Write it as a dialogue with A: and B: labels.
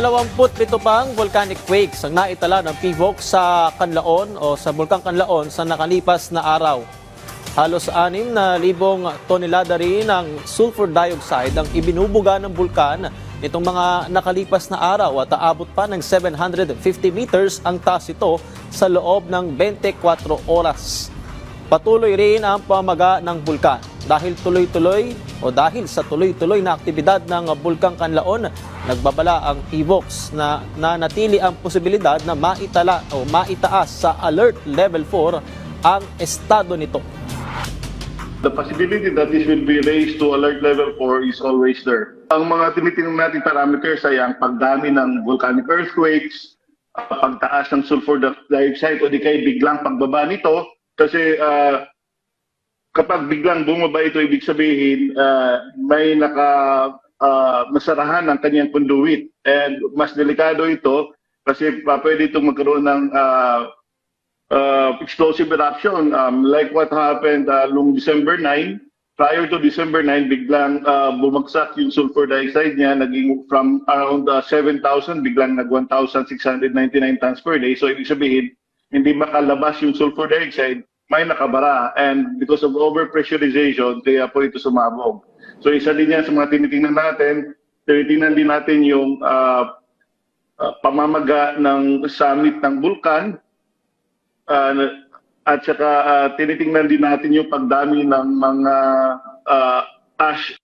A: 27 pang volcanic quakes ang naitala ng PHOC sa Canlaon o sa Bulkang Canlaon sa nakalipas na araw. Halos 6,000 tonelada rin ng sulfur dioxide ang ibinubuga ng bulkan nitong mga nakalipas na araw at aabot pa ng 750 meters ang taas ito sa loob ng 24 oras. Patuloy rin ang pamaga ng bulkan dahil sa tuloy-tuloy na aktibidad ng Bulkang Canlaon, nagbabala ang PHOC na nanatili ang posibilidad na maitala o maitaas sa Alert Level 4 ang estado nito.
B: The possibility that this will be raised to alert level 4 is always there. Ang mga tinitingnan natin parameters ay ang pagdami ng volcanic earthquakes, pagtaas ng sulfur dioxide o di kaya biglang pagbaba nito. Kasi kapag biglang bumaba ito, ibig sabihin may nasarahan ng kanyang conduit. And mas delikado ito kasi pwede itong magkaroon ng explosive eruption, like what happened noong December 9. Prior to December 9, biglang bumagsak yung sulfur dioxide niya, naging from around 7,000, biglang nag 1,699 tons per day. So ibig sabihin, hindi makalabas yung sulfur dioxide, may nakabara. And because of overpressurization, kaya po ito sumabog. So isa din yan sa mga tinitingnan natin. Tinitingnan din natin yung pamamaga ng summit ng bulkan. At saka tinitingnan din natin yung pagdami ng mga ash